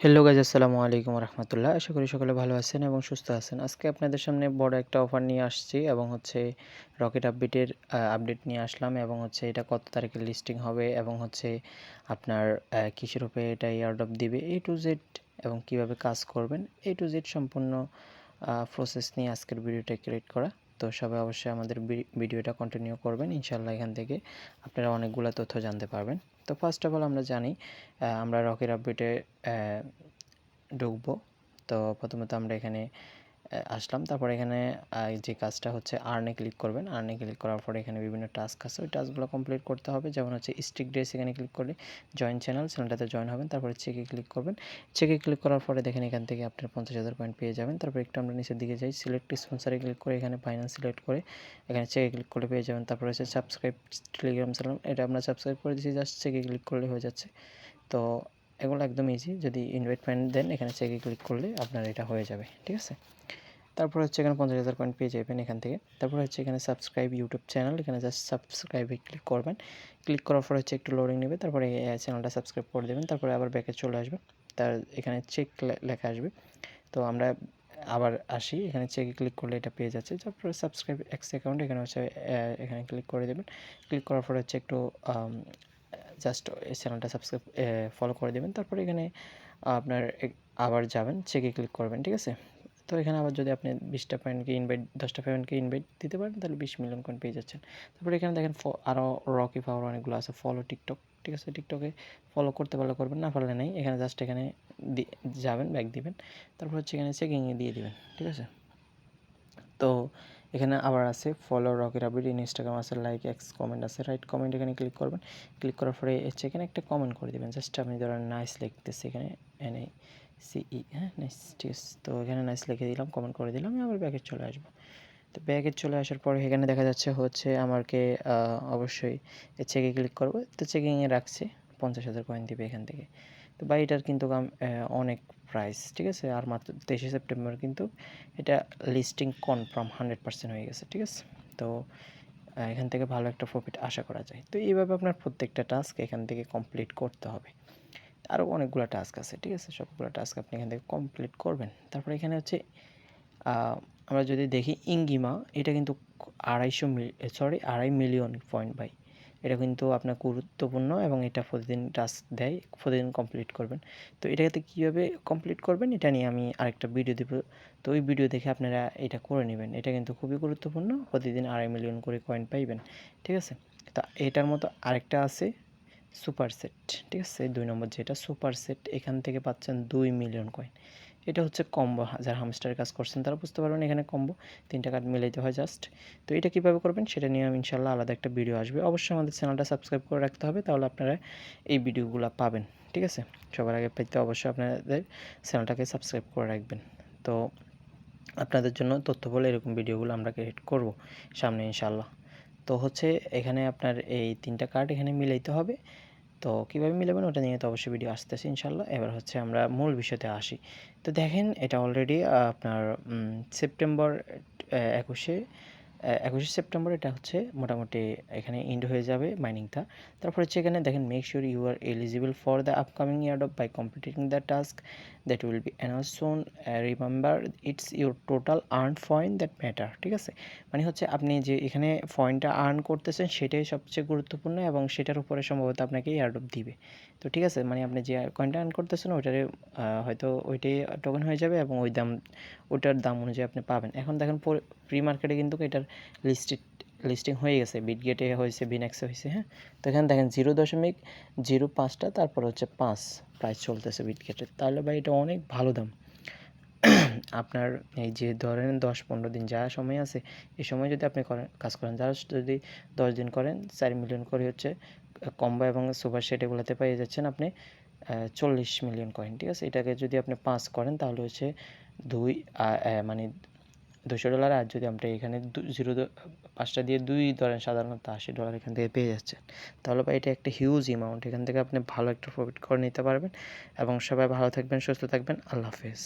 Hello guys, আসসালামু আলাইকুম রহমতুল্লাহ। আশা করি সকলে ভালো আছেন এবং সুস্থ আছেন। আজকে আপনাদের সামনে বড় একটা অফার নিয়ে আসছি এবং রকেট আপডেটের আপডেট নিয়ে আসলাম এবং এটা কত তারিখে লিস্টিং হবে এবং আপনার কিসের উপরে এটা এয়ারড্রপ দিবে টু জেড এবং কিভাবে কাজ করবেন টু জেড সম্পূর্ণ প্রসেস নিয়ে আজকের ভিডিওটা ক্রিয়েট করা। তো সবাই অবশ্যই আমাদের ভিডিওটা কন্টিনিউ করবেন, ইনশাল্লাহ এখান থেকে আপনারা অনেকগুলো তথ্য জানতে পারবেন। তো ফার্স্ট অফ অল আমরা জানি আমরা রকেট আপডেটে ঢুকবো। তো প্রথমত আমরা এখানে আসলাম, তারপর এখানে যে কাজটা হচ্ছে আর্নে ক্লিক করবেন। আর্নে ক্লিক করার পরে এখানে বিভিন্ন টাস্ক আছে, ওই টাস্কগুলো কমপ্লিট করতে হবে। যেমন স্টিক ড্রেস, এখানে ক্লিক করলে জয়েন চ্যানেলটাতে জয়েন হবেন। তারপরে চেকে ক্লিক করবেন। চেকে ক্লিক করার পরে দেখেন এখান থেকে আপনার 50,000 পয়েন্ট পেয়ে যাবেন। তারপর একটু আমরা নিচের দিকে যাই, সিলেক্ট স্পন্সারে ক্লিক করে এখানে ফাইন্যান্স সিলেক্ট করে এখানে চেকে ক্লিক করলে পেয়ে যাবেন। তারপরে সাবস্ক্রাইব টেলিগ্রাম চ্যানেল, এটা আমরা সাবস্ক্রাইব করে দিচ্ছি, জাস্ট চেকে ক্লিক করলে হয়ে যাচ্ছে। তো এগুলো একদম ইজি, যদি ইনভাইটমেন্ট দেন এখানে চেকে ক্লিক করলে আপনার এটা হয়ে যাবে, ঠিক আছে। তারপর এখানে 50,000 পয়েন্ট পেয়ে যাবেন এখান থেকে। তারপর এখানে সাবস্ক্রাইব ইউটিউব চ্যানেল, এখানে জাস্ট সাবস্ক্রাইবে ক্লিক করবেন। ক্লিক করার পর একটু লোডিং নেবে, তারপরে এই চ্যানেলটা সাবস্ক্রাইব করে দেবেন। তারপরে আবার ব্যাকে চলে আসবে, তার এখানে চেক লেখা আসবে। তো আমরা আবার আসি, এখানে চেকে ক্লিক করলে এটা পেয়ে যাচ্ছে। তারপরে সাবস্ক্রাইব এক্স অ্যাকাউন্ট, এখানে এখানে ক্লিক করে দেবেন। ক্লিক করার পর একটু জাস্ট এই চ্যানেলটা সাবস্ক্রাইব ফলো করে দেবেন। তারপরে এখানে আপনার আবার যাবেন, চেকে ক্লিক করবেন, ঠিক আছে। তো এখানে আবার যদি আপনি 20টা ফ্রেন্ডকে ইনভাইট 10টা ফ্রেন্ডকে ইনভাইট দিতে পারেন তাহলে 20 মিলিয়ন কয়েন পেয়ে যাচ্ছেন। তারপরে এখানে দেখেন আরও রকি পাওয়ার অনেকগুলো আছে, ফলো টিকটক, ঠিক আছে। টিকটকে ফলো করতে পারলে করবেন, না পারলে নেই। এখানে জাস্ট এখানে যাবেন, ব্যাক দিবেন। তারপর এখানে চেকিংয়ে দিয়ে দিবেন, ঠিক আছে। তো এখানে আবার আছে ফলো রকেট আপডেট, ইনস্টাগ্রাম আছে, লাইক এক্স কমেন্ট আছে, রাইট কমেন্ট, এখানে ক্লিক করবেন। ক্লিক করার পরে এখানে একটা কমেন্ট করে দেবেন, জাস্ট আপনি ধরেন নাইস লিখতেছে, এখানে NICE, হ্যাঁ নাইস, ঠিক আছে। তো এখানে নাইস লিখে দিলাম, কমেন্ট করে দিলাম, আবার ব্যাকে চলে আসবো। তো ব্যাকে চলে আসার পরে এখানে দেখা যাচ্ছে আমাকে অবশ্যই চেকে ক্লিক করবো। তো চেকিংয়ে রাখছে 50,000 কয়েন দিবে এখান থেকে। তো বা এটার কিন্তু অনেক প্রাইস, ঠিক আছে। আর মাত্র 23 সেপ্টেম্বর কিন্তু এটা লিস্টিং কনফার্ম 100% হয়ে গেছে, ঠিক আছে। তো এখান থেকে ভালো একটা প্রফিট আশা করা যায়। তো এইভাবে আপনার প্রত্যেকটা টাস্ক এখান থেকে কমপ্লিট করতে হবে। আরও অনেকগুলো টাস্ক আছে, ঠিক আছে। সবগুলো টাস্ক আপনি এখান থেকে কমপ্লিট করবেন। তারপরে এখানে আমরা যদি দেখি ইঙ্গিমা, এটা কিন্তু 2.5 মিলিয়ন পয়েন্ট ভাই। এটা কিন্তু আপনার গুরুত্বপূর্ণ এবং এটা প্রতিদিন টাস্ক দেয়, প্রতিদিন কমপ্লিট করবেন। তো এটাতে কীভাবে কমপ্লিট করবেন এটা নিয়ে আমি আরেকটা ভিডিও দেবো। তো ওই ভিডিও দেখে আপনারা এটা করে নেবেন। এটা কিন্তু খুবই গুরুত্বপূর্ণ, প্রতিদিন 2.5 মিলিয়ন করে কয়েন পাইবেন, ঠিক আছে। তা এটার মতো আরেকটা আছে সুপার সেট, ঠিক আছে। 2 নম্বর যেটা সুপার সেট, এখান থেকে পাচ্ছেন 2 মিলিয়ন কয়েন। এটা হচ্ছে কম্বো, যারা হামস্টারের কাজ করছেন তারা বুঝতে পারবেন। এখানে কম্বো 3টা কার্ড মিলাইতে হয় জাস্ট। তো এটা কীভাবে করবেন সেটা নিয়ে আমি ইনশাল্লাহ আলাদা একটা ভিডিও আসবে। অবশ্যই আমাদের চ্যানেলটা সাবস্ক্রাইব করে রাখতে হবে, তাহলে আপনারা এই ভিডিওগুলো পাবেন, ঠিক আছে। সবার আগে পেতে অবশ্যই আপনাদের চ্যানেলটাকে সাবস্ক্রাইব করে রাখবেন। তো আপনাদের জন্য তথ্যবহুল এরকম ভিডিওগুলো আমরা ক্রিয়েট করব সামনে ইনশাল্লাহ। তো এখানে আপনার এই 3টা কার্ড এখানে মিলাইতে হবে। তো কীভাবে মিলাবেন ওটা নিয়ে তো অবশ্যই ভিডিও আসতেছে ইনশাল্লাহ। এবার আমরা মূল বিষয়তে আসি। তো দেখেন এটা অলরেডি আপনার সেপ্টেম্বর 21শে সেপ্টেম্বর এটা মোটামুটি এখানে এন্ড হয়ে যাবে মাইনিংটা। তারপর এখানে দেখেন make sure you are eligible for the upcoming airdrop by completing the task that will be announce soon. Remember it's your total earn point that matter, ঠিক আছে। মানে আপনি যে এখানে পয়েন্টটা আর্ন করতেছেন সেটাই সবচেয়ে গুরুত্বপূর্ণ এবং সেটার উপরে সম্ভবত আপনাকে এয়ারড্রপ দিবে। তো ঠিক আছে, মানে আপনি যে কয়েনটা আর্ন করতেছেন ওইটারে হয়তো ওইটাই টোকেন হয়ে যাবে এবং ওইটার দাম অনুযায়ী আপনি পাবেন। এখন দেখেন প্রি মার্কেটে কিন্তু এটার লিস্টিং হয়ে গেছে, বিটগেটে হয়েছে, বিনেক্সে হয়েছে, হ্যাঁ। তো এখানে দেখেন 0.05টা, তারপর 5 প্রাইস চলতেছে বিটগেটের। তাহলে ভাই এটা অনেক ভালো দাম। আপনার এই যে ধরেন 10-15 দিন যা সময় আছে, এই সময় যদি আপনি কাজ করেন, যদি 10 দিন করেন 4 মিলিয়ন করে কম্বো এবং সুপার সেট এগুলোতে পেয়ে যাচ্ছেন আপনি 40 মিলিয়ন কয়েন, ঠিক আছে। এটাকে যদি আপনি 5 করেন তাহলে দুই মানে $200। আর যদি আপনি এখানে 5টা দিয়ে 2 ধরেন, সাধারণত $80 এখান থেকে পেয়ে যাচ্ছেন। তাহলে ভাই এটা একটা হিউজ অ্যামাউন্ট, এখান থেকে আপনি ভালো একটা প্রফিট করে নিতে পারবেন। এবং সবাই ভালো থাকবেন, সুস্থ থাকবেন, আল্লাহ হাফেজ।